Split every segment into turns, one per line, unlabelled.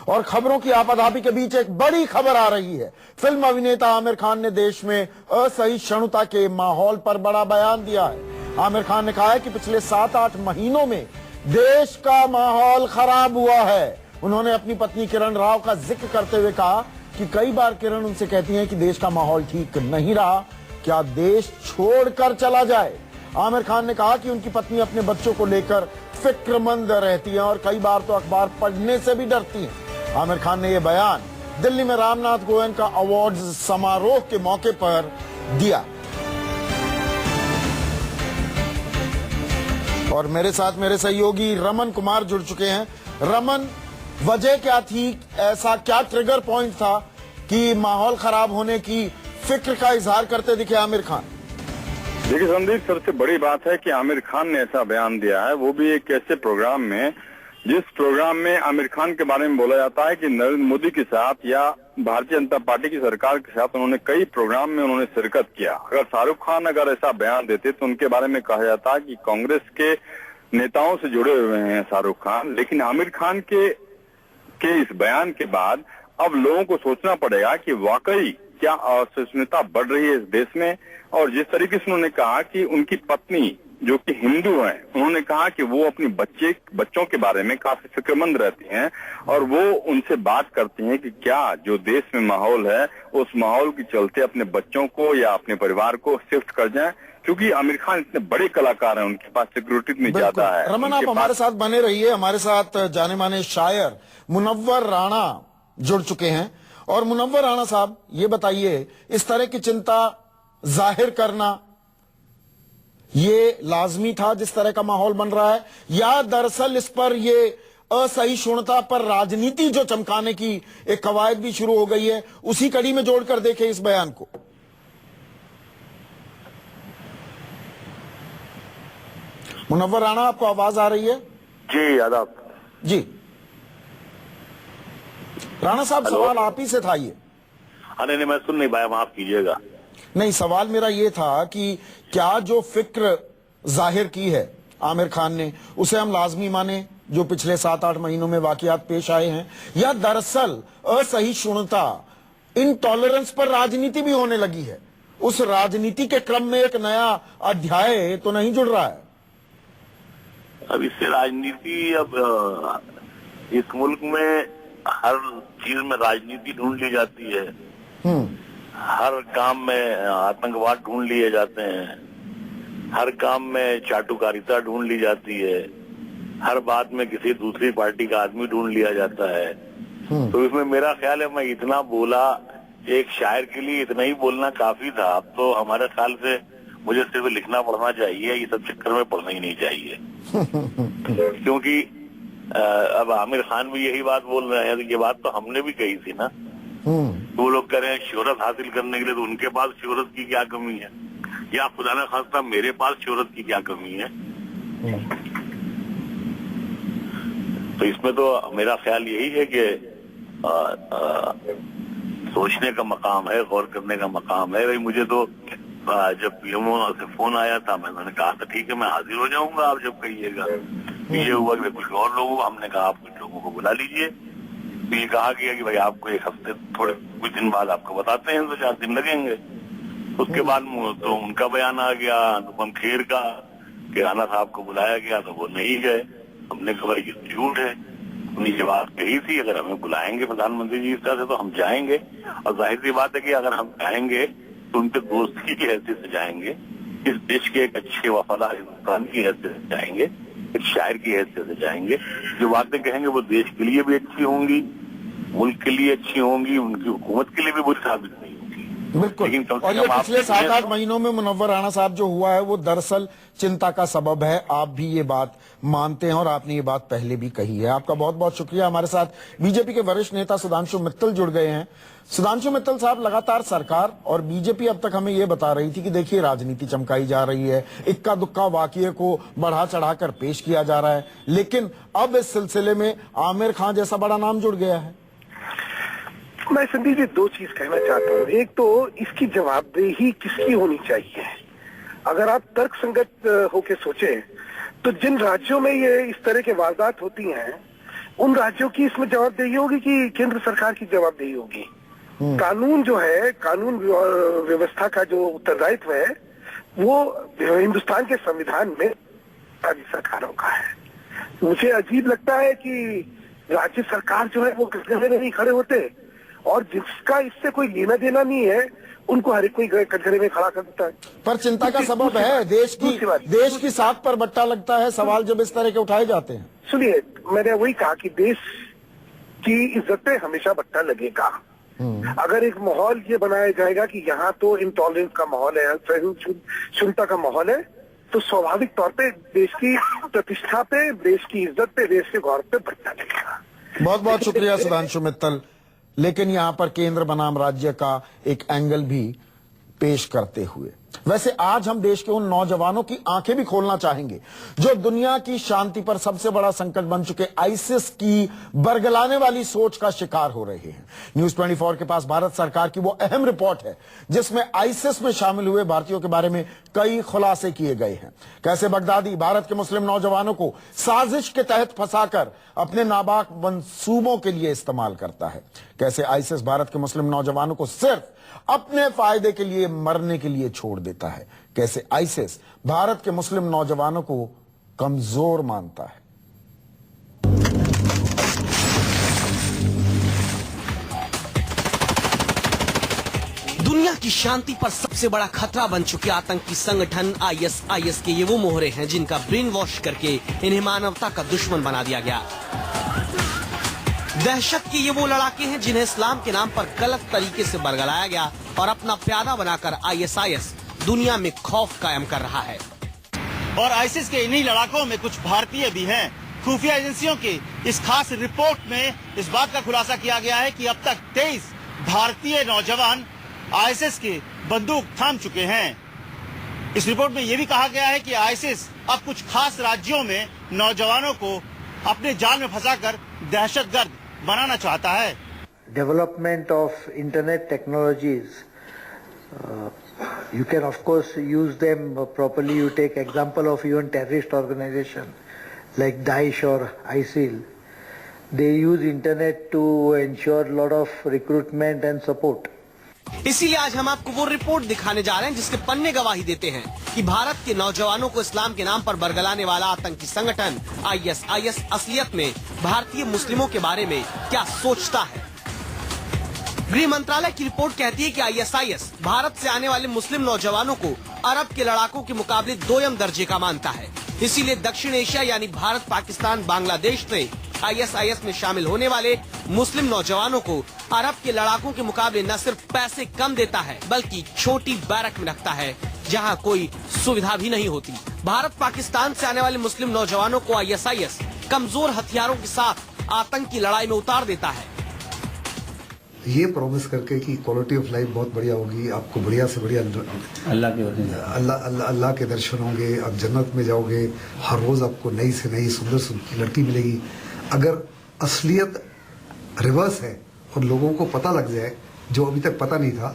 और खबरों की आपाधापी के बीच एक बड़ी खबर आ रही है। फिल्म अभिनेता आमिर खान ने देश में असहिष्णुता के माहौल पर बड़ा बयान दिया है। आमिर खान ने कहा है कि पिछले 7-8 महीनों में देश का माहौल खराब हुआ है। उन्होंने अपनी पत्नी किरण राव का जिक्र करते हुए कहा कि कई बार किरण उनसे कहती हैं कि देश का माहौल ठीक नहीं रहा, क्या देश छोड़कर चला जाए। आमिर खान ने कहा कि उनकी पत्नी अपने बच्चों को लेकर फिक्रमंद रहती है और कई बार तो अखबार पढ़ने से भी डरती हैं। आमिर खान ने यह बयान दिल्ली में रामनाथ गोयनका अवार्ड्स समारोह के मौके पर दिया। और मेरे साथ मेरे सहयोगी रमन कुमार जुड़ चुके हैं। रमन, वजह क्या थी, ऐसा क्या ट्रिगर पॉइंट था कि माहौल खराब होने की फिक्र का इजहार करते दिखे आमिर खान?
देखिए संदीप, सबसे बड़ी बात है कि आमिर खान ने ऐसा बयान दिया है, वो भी एक ऐसे प्रोग्राम में जिस प्रोग्राम में आमिर खान के बारे में बोला जाता है कि नरेंद्र मोदी के साथ या भारतीय जनता पार्टी की सरकार के साथ उन्होंने कई प्रोग्राम में उन्होंने शिरकत किया। अगर शाहरुख खान अगर ऐसा बयान देते तो उनके बारे में कहा जाता है कि कांग्रेस के नेताओं से जुड़े हुए हैं शाहरुख खान। लेकिन आमिर खान के इस बयान के बाद अब लोगों को सोचना पड़ेगा कि वाकई क्या असहिष्णुता बढ़ रही है इस देश में। और जिस तरीके से उन्होंने कहा कि उनकी पत्नी जो कि हिंदू हैं, उन्होंने कहा कि वो अपनी बच्चों के बारे में काफी फिक्रमंद रहती हैं और वो उनसे बात करती हैं कि क्या जो देश में माहौल है उस माहौल के चलते अपने बच्चों को या अपने परिवार को शिफ्ट कर जाएं, क्योंकि आमिर खान इतने बड़े कलाकार हैं, उनके पास सिक्योरिटी इतनी ज्यादा है।
रमन, आप हमारे साथ बने रहिए। हमारे साथ जाने माने शायर मुनव्वर राणा जुड़ चुके हैं। और मुनव्वर राणा साहब, ये बताइए, इस तरह की चिंता जाहिर करना ये लाजमी था जिस तरह का माहौल बन रहा है, या दरअसल इस पर ये असहिष्णुता पर राजनीति जो चमकाने की एक कवायद भी शुरू हो गई है, उसी कड़ी में जोड़कर देखें इस बयान को? मुनव्वर राणा, आपको आवाज आ रही है?
जी, आदाब
जी। राणा साहब, सवाल आप ही से था ये।
नहीं, मैं सुन नहीं पाया, माफ कीजिएगा।
नहीं, सवाल मेरा ये था कि क्या जो फिक्र जाहिर की है आमिर खान ने उसे हम लाजमी माने जो पिछले 7-8 महीनों में वाकयात पेश आए हैं, या दरअसल असहिष्णुता, इनटॉलरेंस पर राजनीति भी होने लगी है? उस राजनीति के क्रम में एक नया अध्याय तो नहीं जुड़ रहा है?
अब इससे राजनीति, अब इस मुल्क में हर चीज में राजनीति ढूंढ ली जाती है। हर काम में आतंकवाद ढूंढ लिए जाते हैं, हर काम में चाटुकारिता ढूंढ ली जाती है, हर बात में किसी दूसरी पार्टी का आदमी ढूंढ लिया जाता है। तो इसमें मेरा ख्याल है, मैं इतना बोला, एक शायर के लिए इतना ही बोलना काफी था। अब तो हमारे ख्याल से मुझे सिर्फ लिखना पढ़ना चाहिए, ये सब चक्कर में पढ़ना ही नहीं चाहिए। क्योंकि अब आमिर खान भी यही बात बोल रहे हैं, तो ये बात तो हमने भी कही थी ना। वो लोग कह रहे हैं शोहरत हासिल करने के लिए, तो उनके पास शोहरत की क्या कमी है, या खुदा न खास्ता मेरे पास शोहरत की क्या कमी है। तो इसमें तो मेरा ख्याल यही है कि सोचने का मकाम है, गौर करने का मकाम है। भाई, मुझे तो जब यमुना से फोन आया था, मैंने कहा था ठीक है, मैं हाजिर हो जाऊंगा आप जब कहिएगा। ये हुआ कि कुछ और लोगों, हमने कहा आप कुछ लोगों को बुला लीजिए। तो ये कहा गया कि भाई आपको एक हफ्ते, थोड़े कुछ दिन बाद आपको बताते हैं, तो 4 दिन लगेंगे। उसके बाद तो उनका बयान आ गया अनुपम खेर का कि राणा साहब को बुलाया गया तो वो नहीं गए। हमने कहा ये झूठ है, उन्हीं ये बात कही थी, अगर हमें बुलाएंगे प्रधानमंत्री जी इस तरह से तो हम जाएंगे। और जाहिर सी बात है कि अगर हम जाएंगे तो उनके दोस्ती की हैसियत से जाएंगे, इस देश के एक अच्छे वफादार इंसान की हैसियत से जाएंगे, एक शायर की हैसियत से जाएंगे। जो बातें कहेंगे वो देश के लिए भी अच्छी होंगी, मुल्क के लिए अच्छी होंगी, उनकी हुकूमत के लिए भी बुरी साबित नहीं होगी।
बिल्कुल। और ये पिछले 7-8 महीनों में मुनव्वर राणा साहब जो हुआ है वो दरअसल चिंता का सबब है। आप भी ये बात मानते हैं और आपने ये बात पहले भी कही है। आपका बहुत बहुत शुक्रिया। हमारे साथ बीजेपी के वरिष्ठ नेता सुधांशु मित्तल जुड़ गए हैं। सुधांशु मित्तल साहब, लगातार सरकार और बीजेपी अब तक हमें ये बता रही थी कि देखिए राजनीति चमकाई जा रही है, इक्का दुक्का वाकये को बढ़ा चढ़ाकर पेश किया जा रहा है, लेकिन अब इस सिलसिले में आमिर खान जैसा बड़ा नाम जुड़ गया है।
मैं संदीप जी 2 चीज कहना चाहता हूँ। एक तो इसकी जवाबदेही किसकी होनी चाहिए। अगर आप तर्क संगत होके सोचें तो जिन राज्यों में ये इस तरह के वारदात होती हैं, उन राज्यों की इसमें जवाबदेही होगी कि केंद्र सरकार की जवाबदेही होगी? कानून जो है, कानून व्यवस्था का जो उत्तरदायित्व है वो हिंदुस्तान के संविधान में राज्य सरकारों का है। मुझे अजीब लगता है कि राज्य सरकार जो है वो कटघरे में नहीं खड़े होते, और जिसका इससे कोई लेना देना नहीं है उनको हर एक कोई कटघरे में खड़ा कर देता है।
पर चिंता का सबब है, देश की साख पर बट्टा लगता है सवाल जब इस तरह के उठाए जाते हैं।
सुनिए, मैंने वही कहा कि देश की इज्जत पे हमेशा बट्टा लगेगा। अगर एक माहौल ये बनाया जाएगा कि यहाँ तो इंटॉलरेंस का माहौल है, सहिष्णुता का माहौल है, तो स्वाभाविक तौर पे देश की प्रतिष्ठा पे, देश की इज्जत पे, देश के गौरव पे बट्टा लगेगा।
बहुत बहुत शुक्रिया सुधांशु मित्तल। लेकिन यहाँ पर केंद्र बनाम राज्य का एक एंगल भी पेश करते हुए, वैसे आज हम देश के उन नौजवानों की आंखें भी खोलना चाहेंगे जो दुनिया की शांति पर सबसे बड़ा संकट बन चुके आईसिस की बरगलाने वाली सोच का शिकार हो रहे हैं। न्यूज 24 के पास भारत सरकार की वो अहम रिपोर्ट है जिसमें आईसिस में शामिल हुए भारतीयों के बारे में कई खुलासे किए गए हैं। कैसे बगदादी भारत के मुस्लिम नौजवानों को साजिश के तहत फंसाकर अपने नापाक मंसूबों के लिए इस्तेमाल करता है। कैसे आईसिस भारत के मुस्लिम नौजवानों को सिर्फ अपने फायदे के लिए मरने के लिए छोड़ देता है। कैसे आईसिस भारत के मुस्लिम नौजवानों को कमजोर मानता है।
दुनिया की शांति पर सबसे बड़ा खतरा बन चुके आतंकी संगठन आईएसआईएस के ये वो मोहरे हैं जिनका ब्रेन वॉश करके इन्हें मानवता का दुश्मन बना दिया गया। दहशत के ये वो लड़ाके हैं जिन्हें इस्लाम के नाम पर गलत तरीके से बरगलाया गया और अपना प्यादा बनाकर आईएसआईएस दुनिया में खौफ कायम कर रहा है।
और आईसिस के इन्हीं लड़ाकों में कुछ भारतीय भी हैं। खुफिया एजेंसियों की इस खास रिपोर्ट में इस बात का खुलासा किया गया है कि अब तक 23 भारतीय नौजवान आईसिस की बंदूक थाम चुके हैं। इस रिपोर्ट में यह भी कहा गया है कि आईसिस अब कुछ खास राज्यों में नौजवानों को अपने जाल में फंसाकर दहशतगर्द बनाना चाहता है।
Development of internet technologies, you can of course use them properly. You take example of even terrorist organization like Daesh or ISIL. They use internet to ensure a lot of recruitment and support.
इसीलिए आज हम आपको वो report दिखाने जा रहे हैं जिसके पन्ने गवाही देते हैं कि भारत के नौजवानों को इस्लाम के नाम पर बरगलाने वाला आतंकी संगठन आईएसआईएस असलियत में भारतीय मुस्लिमों के बारे में क्या सोचता है। गृह मंत्रालय की रिपोर्ट कहती है कि आईएसआईएस भारत से आने वाले मुस्लिम नौजवानों को अरब के लड़ाकों के मुकाबले दोयम दर्जे का मानता है। इसीलिए दक्षिण एशिया यानी भारत, पाकिस्तान, बांग्लादेश से आईएसआईएस में शामिल होने वाले मुस्लिम नौजवानों को अरब के लड़ाकों के मुकाबले न सिर्फ पैसे कम देता है बल्कि छोटी बैरक में रखता है जहां कोई सुविधा भी नहीं होती। भारत, पाकिस्तान से आने वाले मुस्लिम नौजवानों को आईएसआईएस कमजोर हथियारों के साथ आतंक की लड़ाई में उतार देता है।
ये प्रॉमिस करके कि क्वालिटी ऑफ लाइफ बहुत बढ़िया होगी, आपको बढ़िया से बढ़िया अल्लाह के दर्शन होंगे, आप जन्नत में जाओगे, हर रोज आपको नई से नई सुंदर सुंदर लड़की मिलेगी। अगर असलियत रिवर्स है और लोगों को पता लग जाए जो अभी तक पता नहीं था,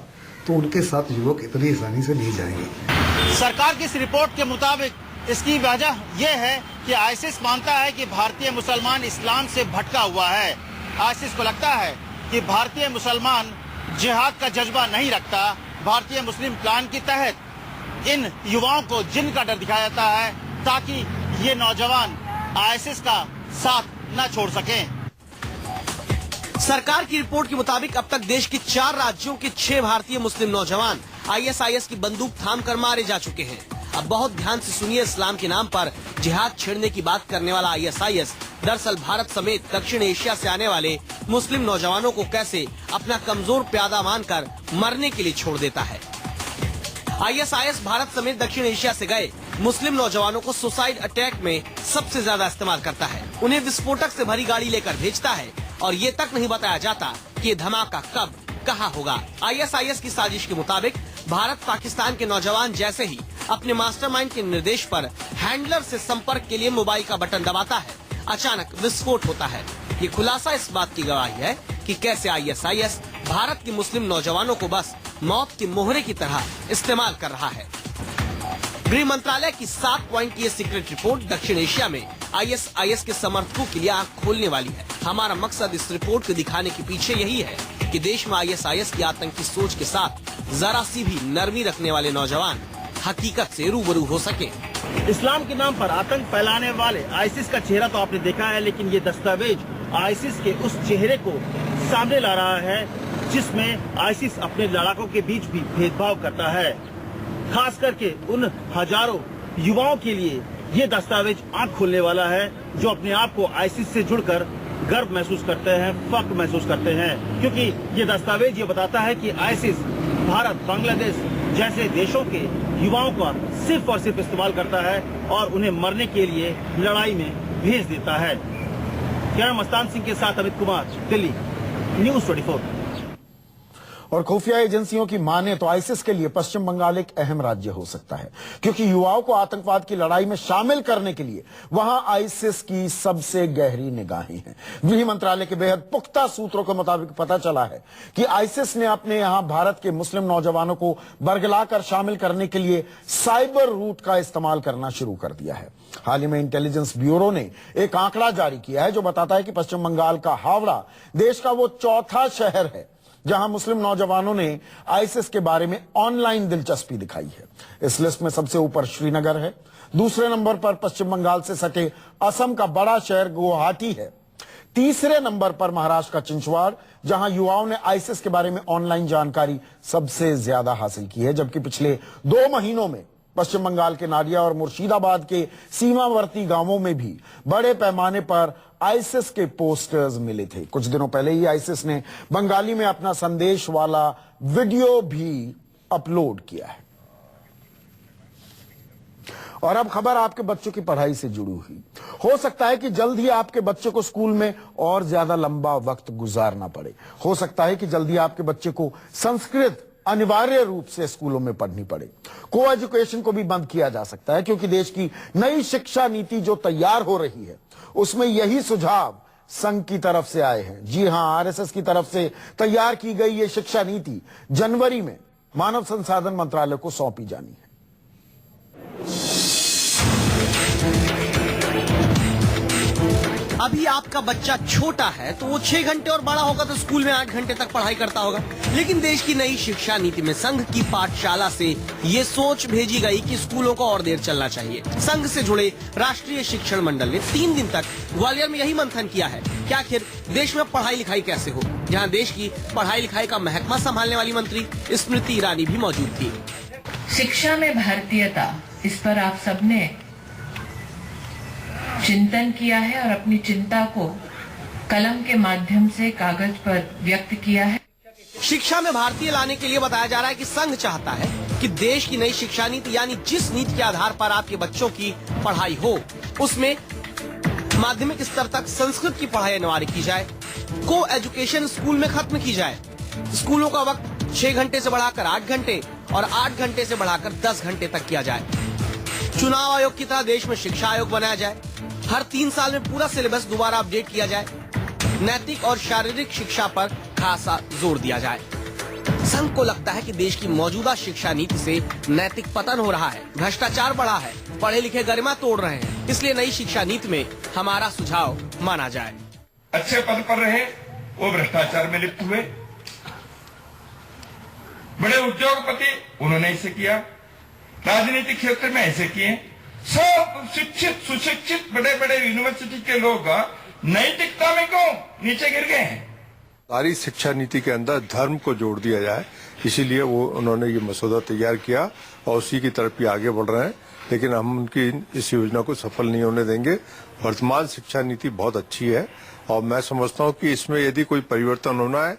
तो उनके साथ युवक इतनी आसानी से नहीं जाएंगे।
सरकार की इस रिपोर्ट के मुताबिक इसकी वजह यह है कि आईसिस मानता है कि भारतीय मुसलमान इस्लाम से भटका हुआ है। आईसिस को लगता है कि भारतीय मुसलमान जिहाद का जज्बा नहीं रखता। भारतीय मुस्लिम प्लान के तहत इन युवाओं को जिन का डर दिखाया जाता है ताकि ये नौजवान आईसिस का साथ न छोड़ सकें।
सरकार की रिपोर्ट के मुताबिक अब तक देश के 4 राज्यों के 6 भारतीय मुस्लिम नौजवान आईएसआईएस की बंदूक थाम कर मारे जा चुके हैं। अब बहुत ध्यान से सुनिए, इस्लाम के नाम पर जिहाद छेड़ने की बात करने वाला आईएसआईएस दरअसल भारत समेत दक्षिण एशिया से आने वाले मुस्लिम नौजवानों को कैसे अपना कमजोर प्यादा मानकर मरने के लिए छोड़ देता है। आईएसआईएस भारत समेत दक्षिण एशिया से गए मुस्लिम नौजवानों को सुसाइड अटैक में सबसे ज्यादा इस्तेमाल करता है। उन्हें विस्फोटक से भरी गाड़ी लेकर भेजता है और ये तक नहीं बताया जाता कि ये धमाका कब कहाँ होगा। आईएसआईएस की साजिश के मुताबिक भारत, पाकिस्तान के नौजवान जैसे ही अपने मास्टरमाइंड के निर्देश पर हैंडलर से संपर्क के लिए मोबाइल का बटन दबाता है, अचानक विस्फोट होता है। ये खुलासा इस बात की गवाही है कि कैसे आईएसआईएस भारत के मुस्लिम नौजवानों को बस मौत के मोहरे की तरह इस्तेमाल कर रहा है। गृह मंत्रालय की 7 पॉइंट की ये सीक्रेट रिपोर्ट दक्षिण एशिया में आईएसआईएस के समर्थकों के लिए आंख खोलने वाली है। हमारा मकसद इस रिपोर्ट को दिखाने के पीछे यही है कि देश में ISIS की आतंकी सोच के साथ जरा सी भी नरमी रखने वाले नौजवान हकीकत से रूबरू हो सके।
इस्लाम के नाम पर आतंक फैलाने वाले आईसिस का चेहरा तो आपने देखा है, लेकिन ये दस्तावेज आईसिस के उस चेहरे को सामने ला रहा है जिसमें आईसिस अपने लड़ाकों के बीच भी भेदभाव करता है। खास करके उन हजारों युवाओं के लिए ये दस्तावेज आंख खोलने वाला है जो अपने आप को आईसिस से जुड़कर गर्व महसूस करते हैं, फख्र महसूस करते हैं, क्योंकि ये दस्तावेज ये बताता है कि आईसिस भारत, बांग्लादेश जैसे देशों के युवाओं का सिर्फ और सिर्फ इस्तेमाल करता है और उन्हें मरने के लिए लड़ाई में भेज देता है। कैमरा मस्तान सिंह के साथ अमित कुमार, दिल्ली, न्यूज़ 24।
और खुफिया एजेंसियों की माने तो आईसिस के लिए पश्चिम बंगाल एक अहम राज्य हो सकता है, क्योंकि युवाओं को आतंकवाद की लड़ाई में शामिल करने के लिए वहां आईसिस की सबसे गहरी निगाहें हैं। गृह मंत्रालय के बेहद पुख्ता सूत्रों के मुताबिक पता चला है कि आईसिस ने अपने यहां भारत के मुस्लिम नौजवानों को बरगलाकर शामिल करने के लिए साइबर रूट का इस्तेमाल करना शुरू कर दिया है। हाल ही में इंटेलिजेंस ब्यूरो ने एक आंकड़ा जारी किया है जो बताता है कि पश्चिम बंगाल का हावड़ा देश का वो चौथा शहर है जहां मुस्लिम नौजवानों ने आईसिस के बारे में ऑनलाइन दिलचस्पी दिखाई है। इस लिस्ट में सबसे ऊपर श्रीनगर है, दूसरे नंबर पर पश्चिम बंगाल से सटे असम का बड़ा शहर गुवाहाटी है, तीसरे नंबर पर महाराष्ट्र का चिंचवाड़, जहां युवाओं ने आईसिस के बारे में ऑनलाइन जानकारी सबसे ज्यादा हासिल की है, जबकि पिछले 2 महीनों में पश्चिम बंगाल के नादिया और मुर्शिदाबाद के सीमावर्ती गांवों में भी बड़े पैमाने पर आईसिस के पोस्टर्स मिले थे। कुछ दिनों पहले ही आईसिस ने बंगाली में अपना संदेश वाला वीडियो भी अपलोड किया है। और अब खबर आपके बच्चों की पढ़ाई से जुड़ी हुई। हो सकता है कि जल्द ही आपके बच्चे को स्कूल में और ज्यादा लंबा वक्त गुजारना पड़े। हो सकता है कि जल्द ही आपके बच्चे को संस्कृत अनिवार्य रूप से स्कूलों में पढ़नी पड़े। को एजुकेशन को भी बंद किया जा सकता है, क्योंकि देश की नई शिक्षा नीति जो तैयार हो रही है उसमें यही सुझाव संघ की तरफ से आए हैं। जी हां, आरएसएस की तरफ से तैयार की गई ये शिक्षा नीति जनवरी में मानव संसाधन मंत्रालय को सौंपी जानी है।
अभी आपका बच्चा छोटा है तो वो 6 घंटे, और बड़ा होगा तो स्कूल में 8 घंटे तक पढ़ाई करता होगा। लेकिन देश की नई शिक्षा नीति में संघ की पाठशाला से ये सोच भेजी गई कि स्कूलों को और देर चलना चाहिए। संघ से जुड़े राष्ट्रीय शिक्षण मंडल ने 3 दिन तक ग्वालियर में यही मंथन किया है कि आखिर देश में पढ़ाई लिखाई कैसे हो, जहाँ देश की पढ़ाई लिखाई का महकमा संभालने वाली मंत्री स्मृति ईरानी भी मौजूद थी।
शिक्षा में भारतीयता, इस पर आप सबने चिंतन किया है और अपनी चिंता को कलम के माध्यम से कागज पर व्यक्त किया है।
शिक्षा में भारतीय लाने के लिए बताया जा रहा है कि संघ चाहता है कि देश की नई शिक्षा नीति, यानी जिस नीति के आधार पर आपके बच्चों की पढ़ाई हो, उसमें माध्यमिक स्तर तक संस्कृत की पढ़ाई अनिवार्य की जाए। को एजुकेशन स्कूल में खत्म की जाए। स्कूलों का वक्त 6 घंटे से बढ़ाकर 8 घंटे और 8 घंटे से बढ़ाकर 10 घंटे तक किया जाए। चुनाव आयोग की तरह देश में शिक्षा आयोग बनाया जाए। हर 3 साल में पूरा सिलेबस दोबारा अपडेट किया जाए। नैतिक और शारीरिक शिक्षा पर खासा जोर दिया जाए। संघ को लगता है कि देश की मौजूदा शिक्षा नीति से नैतिक पतन हो रहा है, भ्रष्टाचार बढ़ा है, पढ़े लिखे गरिमा तोड़ रहे हैं। इसलिए नई शिक्षा नीति में हमारा सुझाव माना जाए।
अच्छे पद पर रहे वो भ्रष्टाचार में लिप्त हुए, बड़े उद्योगपति उन्होंने ऐसे किया, राजनीतिक क्षेत्र में ऐसे किए, सब शिक्षित सुशिक्षित बड़े बड़े यूनिवर्सिटी के लोग नैतिकता में क्यों नीचे गिर गए हैं।
सारी शिक्षा नीति के अंदर धर्म को जोड़ दिया जाए, इसीलिए वो उन्होंने ये मसौदा तैयार किया और उसी की तरफ ही आगे बढ़ रहे हैं। लेकिन हम उनकी इस योजना को सफल नहीं होने देंगे। वर्तमान शिक्षा नीति बहुत अच्छी है और मैं समझता हूँ कि इसमें यदि कोई परिवर्तन होना है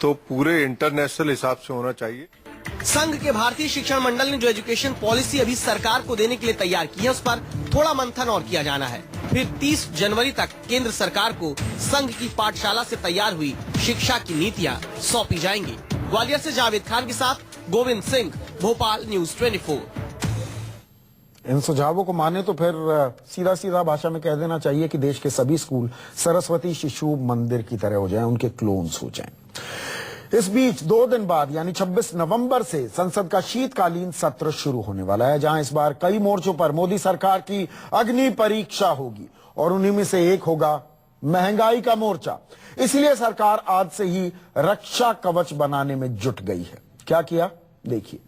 तो पूरे इंटरनेशनल हिसाब से होना चाहिए।
संघ के भारतीय शिक्षण मंडल ने जो एजुकेशन पॉलिसी अभी सरकार को देने के लिए तैयार की है, उस पर थोड़ा मंथन और किया जाना है। फिर 30 जनवरी तक केंद्र सरकार को संघ की पाठशाला से तैयार हुई शिक्षा की नीतियां सौंपी जाएंगी। ग्वालियर से जावेद खान के साथ गोविंद सिंह, भोपाल, न्यूज़ 24।
इन सुझावों को माने तो फिर सीधा सीधा भाषा में कह देना चाहिए कि देश के सभी स्कूल सरस्वती शिशु मंदिर की तरह हो जाएं, उनके क्लोन्स हो जाएं। इस बीच 2 दिन बाद यानी 26 नवंबर से संसद का शीतकालीन सत्र शुरू होने वाला है, जहां इस बार कई मोर्चों पर मोदी सरकार की अग्नि परीक्षा होगी और उन्हीं में से एक होगा महंगाई का मोर्चा। इसलिए सरकार आज से ही रक्षा कवच बनाने में जुट गई है। क्या किया, देखिए।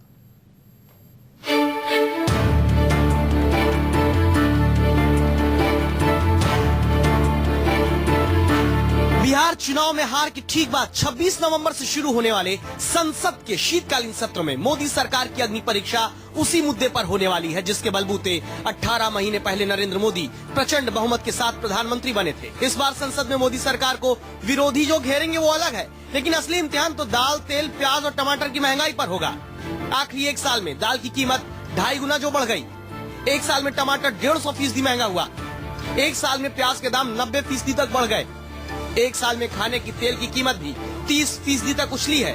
बिहार चुनाव में हार की ठीक बाद 26 नवंबर से शुरू होने वाले संसद के शीतकालीन सत्र में मोदी सरकार की अग्नि परीक्षा उसी मुद्दे पर होने वाली है जिसके बलबूते 18 महीने पहले नरेंद्र मोदी प्रचंड बहुमत के साथ प्रधानमंत्री बने थे। इस बार संसद में मोदी सरकार को विरोधी जो घेरेंगे वो अलग है, लेकिन असली इम्तिहान तो दाल, तेल, प्याज और टमाटर की महंगाई पर होगा। आखिरी एक साल में दाल की कीमत 2.5 गुना जो बढ़ गई, एक साल में टमाटर 150% महंगा हुआ, एक साल में प्याज के दाम 90% तक बढ़ गए, एक साल में खाने की तेल की कीमत भी 30% तक उछली है।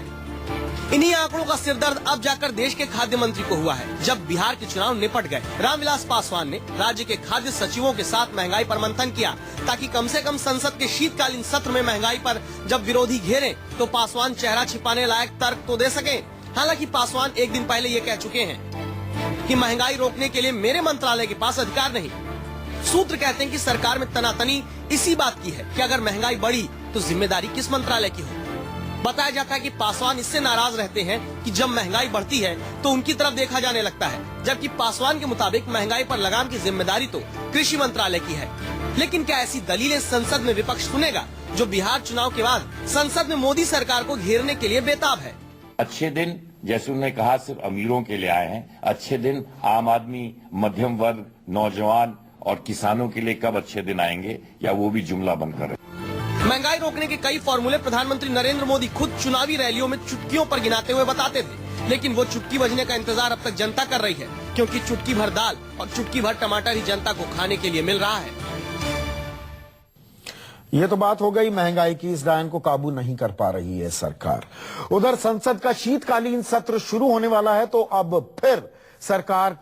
इन्हीं आंकड़ों का सिरदर्द अब जाकर देश के खाद्य मंत्री को हुआ है। जब बिहार के चुनाव निपट गए, रामविलास पासवान ने राज्य के खाद्य सचिवों के साथ महंगाई पर मंथन किया ताकि कम से कम संसद के शीतकालीन सत्र में महंगाई पर जब विरोधी घेरे तो पासवान चेहरा छिपाने लायक तर्क तो दे सके। हालांकि पासवान एक दिन पहले ये कह चुके हैं कि महंगाई रोकने के लिए मेरे मंत्रालय के पास अधिकार नहीं। सूत्र कहते हैं कि सरकार में तनातनी इसी बात की है कि अगर महंगाई बढ़ी तो जिम्मेदारी किस मंत्रालय की हो। बताया जाता है कि पासवान इससे नाराज रहते हैं कि जब महंगाई बढ़ती है तो उनकी तरफ देखा जाने लगता है, जबकि पासवान के मुताबिक महंगाई पर लगाम की जिम्मेदारी तो कृषि मंत्रालय की है। लेकिन क्या ऐसी दलीलें संसद में विपक्ष सुनेगा जो बिहार चुनाव के बाद संसद में मोदी सरकार को घेरने के लिए बेताब है?
अच्छे दिन, जैसे उन्होंने कहा, सिर्फ अमीरों के लिए आए हैं। अच्छे दिन आम आदमी, मध्यम वर्ग, नौजवान और किसानों के लिए कब अच्छे दिन आएंगे, या वो भी जुमला बनकर।
महंगाई रोकने के कई फॉर्मूले प्रधानमंत्री नरेंद्र मोदी खुद चुनावी रैलियों में चुटकियों पर गिनाते हुए बताते थे, लेकिन वो चुटकी बजने का इंतजार अब तक जनता कर रही है, क्योंकि चुटकी भर दाल और चुटकी भर टमाटर ही जनता को खाने के लिए मिल रहा है।
ये तो बात हो गई महंगाई की। इस डायन को काबू नहीं कर पा रही है सरकार। उधर संसद का शीतकालीन सत्र शुरू होने वाला है तो अब फिर सरकार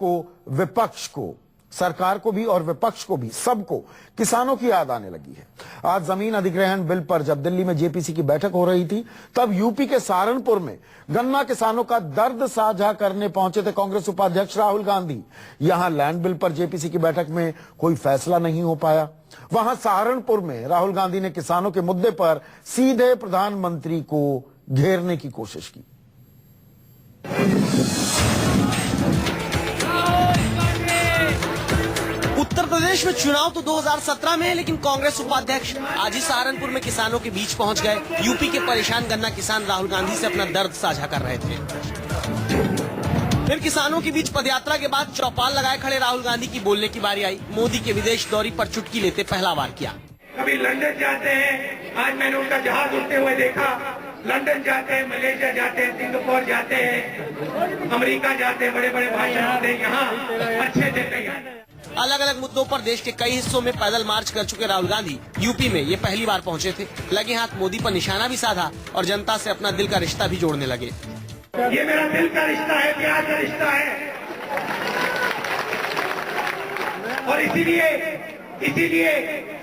को भी और विपक्ष को भी, सबको किसानों की याद आने लगी है। आज जमीन अधिग्रहण बिल पर जब दिल्ली में जेपीसी की बैठक हो रही थी तब यूपी के सहारनपुर में गन्ना किसानों का दर्द साझा करने पहुंचे थे कांग्रेस उपाध्यक्ष राहुल गांधी। यहां लैंड बिल पर जेपीसी की बैठक में कोई फैसला नहीं हो पाया। वहां सहारनपुर में राहुल गांधी ने किसानों के मुद्दे पर सीधे प्रधानमंत्री को घेरने की कोशिश की।
उत्तर प्रदेश में चुनाव तो 2017 में है, लेकिन कांग्रेस उपाध्यक्ष आज ही सहारनपुर में किसानों के बीच पहुंच गए। यूपी के परेशान गन्ना किसान राहुल गांधी से अपना दर्द साझा कर रहे थे। फिर किसानों के बीच पदयात्रा के बाद चौपाल लगाए खड़े राहुल गांधी की बोलने की बारी आई। मोदी के विदेश दौरे पर चुटकी लेते पहला वार किया।
कभी लंदन जाते हैं, आज मैंने उनका जहाज उड़ते हुए देखा। लंदन जाते हैं, मलेशिया जाते हैं, सिंगापुर जाते हैं, अमेरिका जाते हैं, बड़े बड़े भाषण होते हैं, यहाँ अच्छे देते हैं।
अलग अलग मुद्दों पर देश के कई हिस्सों में पैदल मार्च कर चुके राहुल गांधी यूपी में ये पहली बार पहुंचे थे। लगे हाथ मोदी पर निशाना भी साधा और जनता से अपना दिल का रिश्ता भी जोड़ने लगे।
ये मेरा दिल का रिश्ता है, प्यार का रिश्ता है, और इसीलिए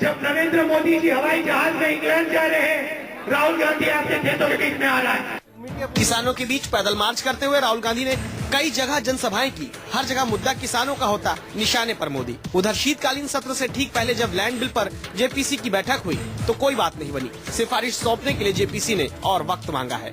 जब नरेंद्र मोदी जी हवाई जहाज में इंग्लैंड जा रहे हैं, राहुल गांधी आपके खेतों के बीच में आ रहा है।
किसानों के बीच पैदल मार्च करते हुए राहुल गांधी ने कई जगह जनसभाएं की। हर जगह मुद्दा किसानों का होता, निशाने पर मोदी। उधर शीतकालीन सत्र से ठीक पहले जब लैंड बिल पर जेपीसी की बैठक हुई तो कोई बात नहीं बनी। सिफारिश सौंपने के लिए जेपीसी ने और वक्त मांगा है।